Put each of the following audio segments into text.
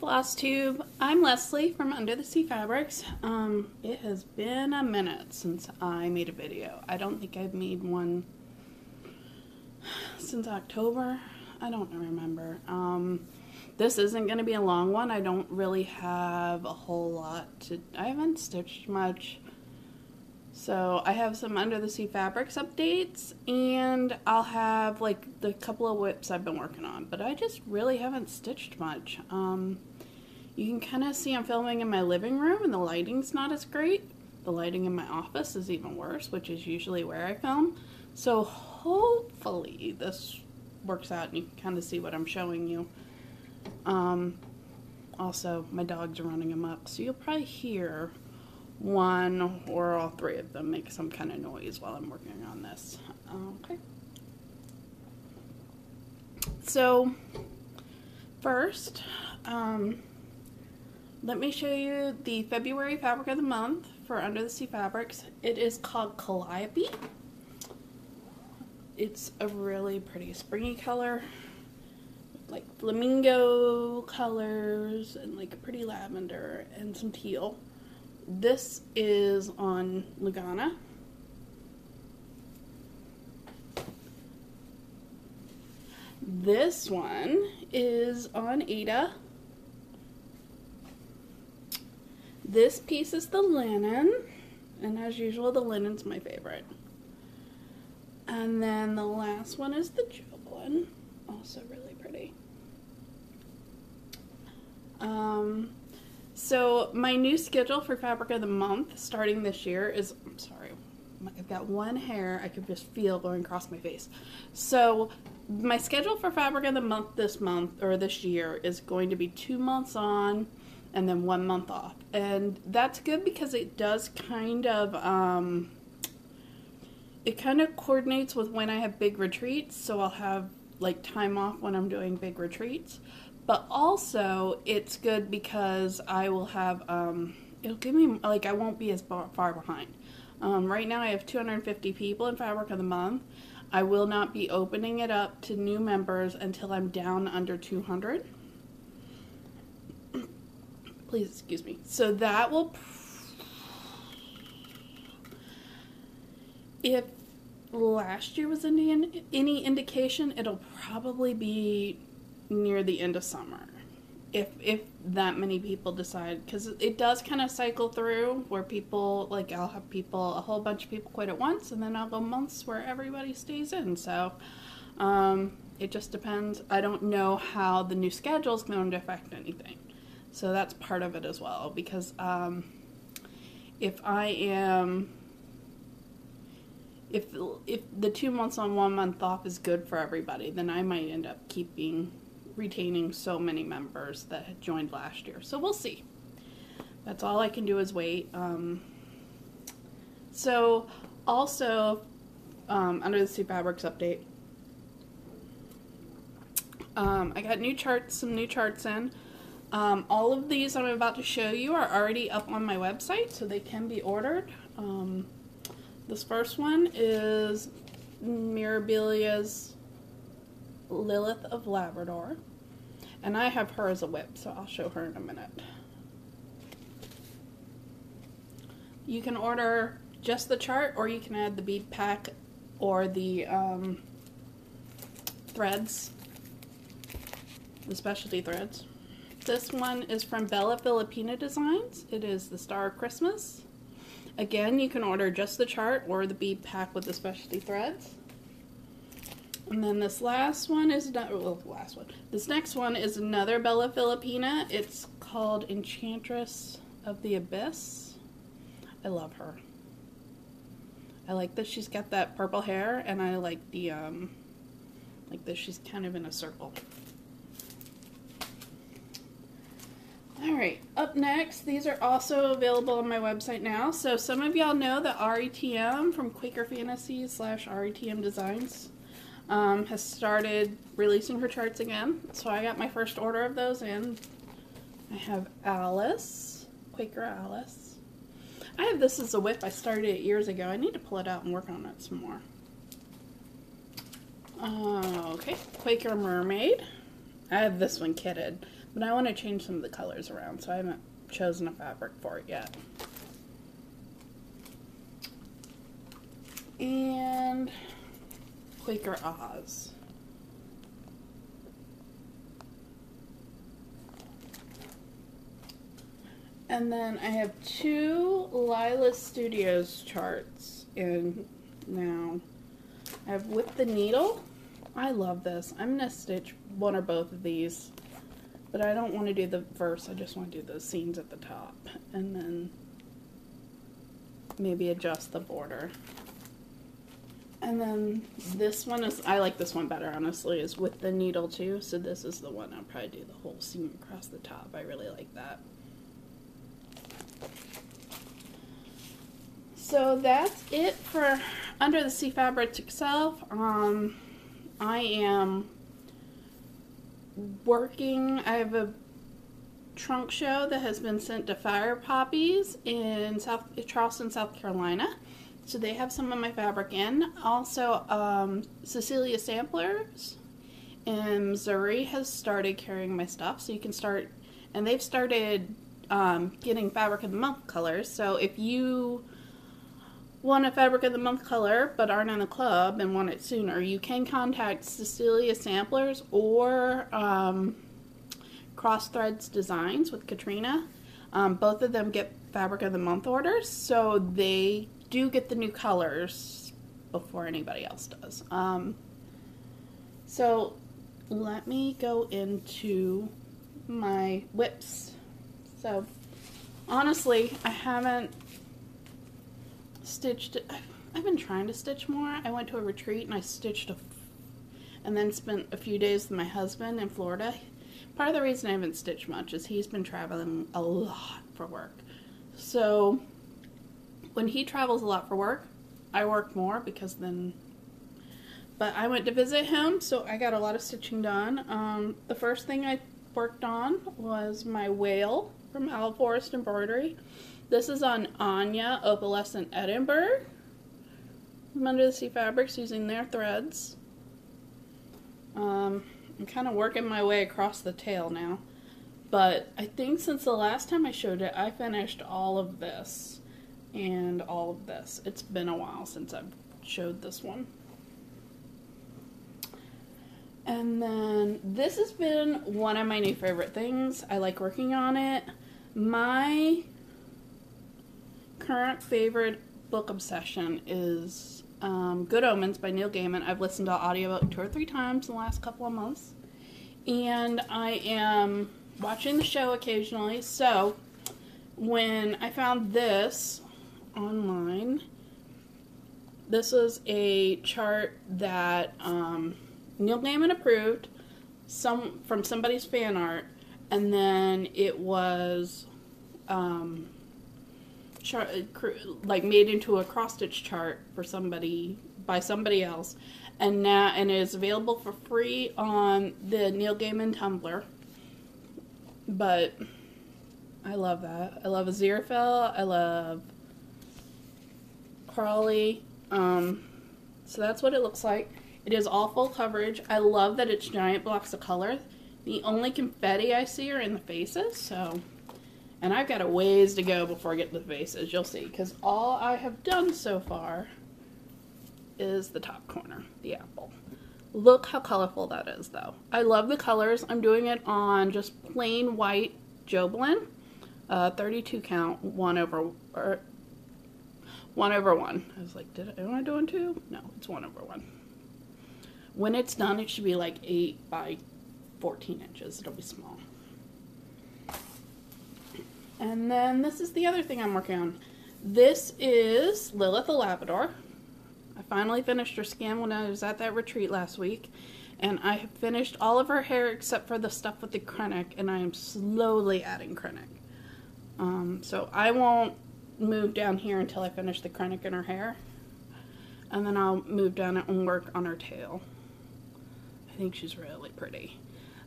Flosstube. I'm Leslie from Under the Sea Fabrics. It has been a minute since I made a video. I don't think I've made one since October. I don't remember. This isn't going to be a long one. I don't really have a whole lot to... I haven't stitched much. So I have some Under the Sea Fabrics updates, and I'll have like the couple of whips I've been working on, but I just really haven't stitched much. You can kind of see I'm filming in my living room and the lighting's not as great. The lighting in my office is even worse, which is usually where I film. So hopefully this works out and you can kind of see what I'm showing you. Also, my dogs are running amok, so you'll probably hear one or all three of them make some kind of noise while I'm working on this. Okay. So first, let me show you the February fabric of the month for Under the Sea Fabrics. It is called Calliope. It's a really pretty springy color, like flamingo colors and like a pretty lavender and some teal. This is on Lugana. This one is on Ada. This piece is the linen, and as usual the linen's my favorite. And then the last one is the Joblin, also really pretty. So my new schedule for Fabric of the Month starting this year is, I'm sorry, I've got one hair I could just feel going across my face. So my schedule for Fabric of the Month this year is going to be 2 months on and then 1 month off. And that's good because it does kind of, it kind of coordinates with when I have big retreats. So I'll have like time off when I'm doing big retreats. But also, it's good because I will have, it'll give me, like, I won't be as far behind. Right now I have 250 people in Fabric of the Month. I will not be opening it up to new members until I'm down under 200. Please excuse me. So that will, if last year was any indication, it'll probably be near the end of summer, if that many people decide, because it does kind of cycle through where people, like, I'll have people, a whole bunch of people quit at once, and then I'll go months where everybody stays in. So it just depends. I don't know how the new schedule is going to affect anything, so that's part of it as well, because if the 2 months on 1 month off is good for everybody, then I might end up retaining so many members that had joined last year. So we'll see. That's all I can do is wait. So also, Under the Sea Fabrics update. I got some new charts in. All of these I'm about to show you are already up on my website, so they can be ordered. This first one is Mirabilia's Lilith of Labrador, and I have her as a whip, so I'll show her in a minute. You can order just the chart, or you can add the bead pack or the threads, the specialty threads. This one is from Bella Filipina Designs. It is the Star of Christmas. Again, you can order just the chart or the bead pack with the specialty threads. And then this last one is this next one is another Bella Filipina. It's called Enchantress of the Abyss. I love her. I like that she's got that purple hair, and I like the like that she's kind of in a circle. Alright, up next, these are also available on my website now. So some of y'all know that RETM from Quaker Fantasies / RETM Designs has started releasing her charts again. So I got my first order of those in. I have Alice, Quaker Alice. I have this as a whip. I started it years ago. I need to pull it out and work on it some more. Okay, Quaker Mermaid. I have this one kitted, but I want to change some of the colors around, so I haven't chosen a fabric for it yet. And Quaker Oz. And then I have 2 Lila Studios charts in now. I have With the Needle. I love this. I'm going to stitch one or both of these, but I don't want to do the verse. I just want to do the scenes at the top and then maybe adjust the border. And then this one is, I like this one better, honestly, is With the Needle too. So this is the one I'll probably do the whole seam across the top. I really like that. So that's it for Under the Sea Fabrics itself. I am working, I have a trunk show that has been sent to Fire Poppies in Charleston, South Carolina. So they have some of my fabric in. Also, Cecilia Samplers in Missouri has started carrying my stuff. So you can start, and they've started getting Fabric of the Month colors. So if you want a Fabric of the Month color but aren't in the club and want it sooner, you can contact Cecilia Samplers or Cross Threads Designs with Katrina. Both of them get Fabric of the Month orders, so they do get the new colors before anybody else does. So let me go into my whips. So honestly, I haven't stitched, I've been trying to stitch more. I went to a retreat and I stitched and then spent a few days with my husband in Florida. Part of the reason I haven't stitched much is he's been traveling a lot for work. So when he travels a lot for work, I work more because then, but I went to visit him, so I got a lot of stitching done. The first thing I worked on was my whale from Owl Forest Embroidery. This is on Anya Opalescent Edinburgh from Under the Sea Fabrics using their threads. I'm kind of working my way across the tail now, but I think since the last time I showed it, I finished all of this and all of this. It's been a while since I've showed this one. And then this has been one of my new favorite things. I like working on it. My current favorite book obsession is Good Omens by Neil Gaiman. I've listened to audiobook 2 or 3 times in the last couple of months. And I am watching the show occasionally. So when I found this online, this was a chart that Neil Gaiman approved from somebody's fan art, and then it was like made into a cross stitch chart for somebody by somebody else, and it is available for free on the Neil Gaiman Tumblr. But I love that. I love Aziraphale. I love Crawley. So that's what it looks like. It is all full coverage. I love that it's giant blocks of color. The only confetti I see are in the faces, so, and I've got a ways to go before I get to the faces, you'll see, because all I have done so far is the top corner, the apple. Look how colorful that is, though. I love the colors. I'm doing it on just plain white Jobelan, 32 count, 1/1. I was like, am I doing 2? No, it's 1/1. When it's done, it should be like 8 by 14 inches. It'll be small. And then this is the other thing I'm working on. This is Lilith the Labrador. I finally finished her skin when I was at that retreat last week. And I have finished all of her hair except for the stuff with the Krennic, and I am slowly adding Krennic. So I won't move down here until I finish the Krennic in her hair. And then I'll move down and work on her tail. I think she's really pretty.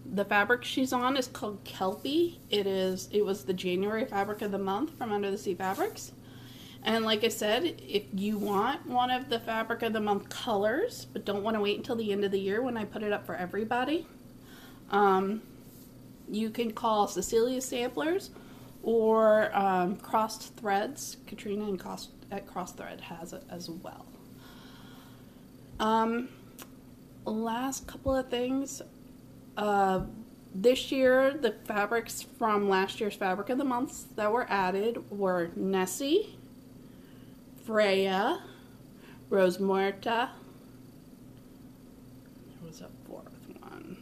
The fabric she's on is called Kelpie. It was the January Fabric of the Month from Under the Sea Fabrics. And like I said, if you want one of the Fabric of the Month colors, but don't want to wait until the end of the year when I put it up for everybody, You can call Cecilia Samplers or Crossed Threads. Katrina at Crossed Thread has it as well. Last couple of things. This year, the fabrics from last year's Fabric of the Months that were added were Nessie, Freya, Rose Muerta. There was a fourth one.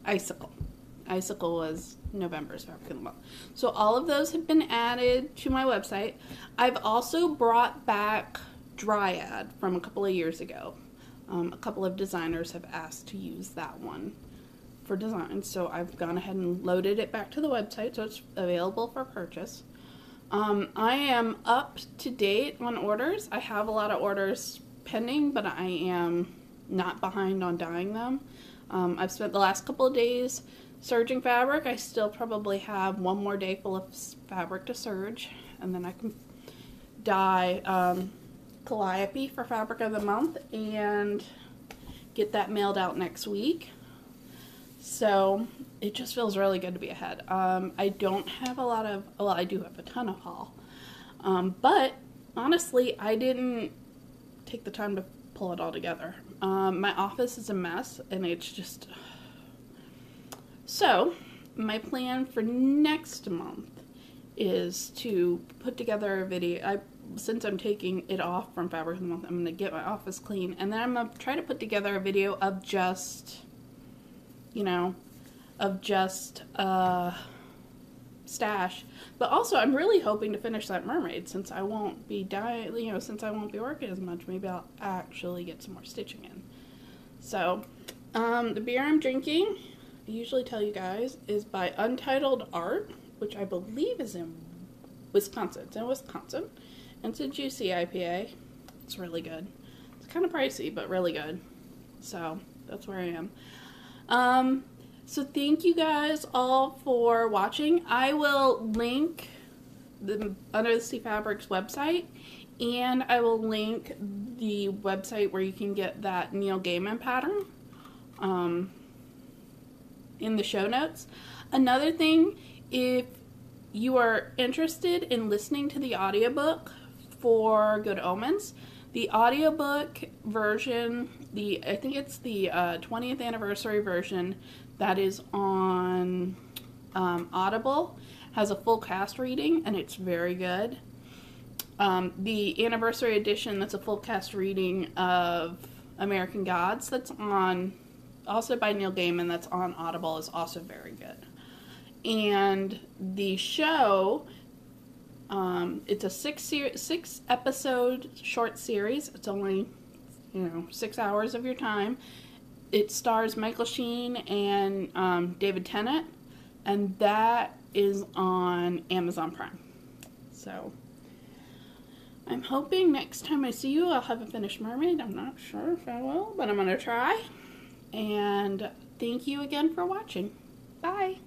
Icicle. Icicle was November's Fabric of the Month. So all of those have been added to my website. I've also brought back Dryad from a couple of years ago. A couple of designers have asked to use that one for design, so I've gone ahead and loaded it back to the website, so it's available for purchase. I am up to date on orders. I have a lot of orders pending, but I am not behind on dyeing them. I've spent the last couple of days serging fabric. I still probably have one more day full of fabric to serge, and then I can dye Calliope for Fabric of the Month and get that mailed out next week. So it just feels really good to be ahead. I don't have a lot of, well, I do have a ton of haul, but honestly, I didn't take the time to pull it all together. My office is a mess, and it's just, so my plan for next month is to put together a video. Since I'm taking it off from Fabric of the Month, I'm going to get my office clean, and then I'm going to try to put together a video of just, you know, of just stash. But also, I'm really hoping to finish that mermaid, since I won't be since I won't be working as much. Maybe I'll actually get some more stitching in. So, the beer I'm drinking, I usually tell you guys, is by Untitled Art, which I believe is in Wisconsin. It's in Wisconsin. And it's a juicy IPA. It's really good. It's kind of pricey, but really good. So, that's where I am. So thank you guys all for watching. I will link the Under the Sea Fabrics website, and I will link the website where you can get that Neil Gaiman pattern in the show notes. Another thing, if you are interested in listening to the audiobook for Good Omens, the audiobook version, I think it's the 20th anniversary version that is on Audible, has a full cast reading, and it's very good. The anniversary edition, that's a full cast reading of American Gods, that's on, also by Neil Gaiman, that's on Audible, is also very good. And the show, it's a six episode short series. It's only, 6 hours of your time. It stars Michael Sheen and David Tennant, and that is on Amazon Prime. So I'm hoping next time I see you I'll have a finished mermaid. I'm not sure if I will, but I'm going to try. And thank you again for watching. Bye.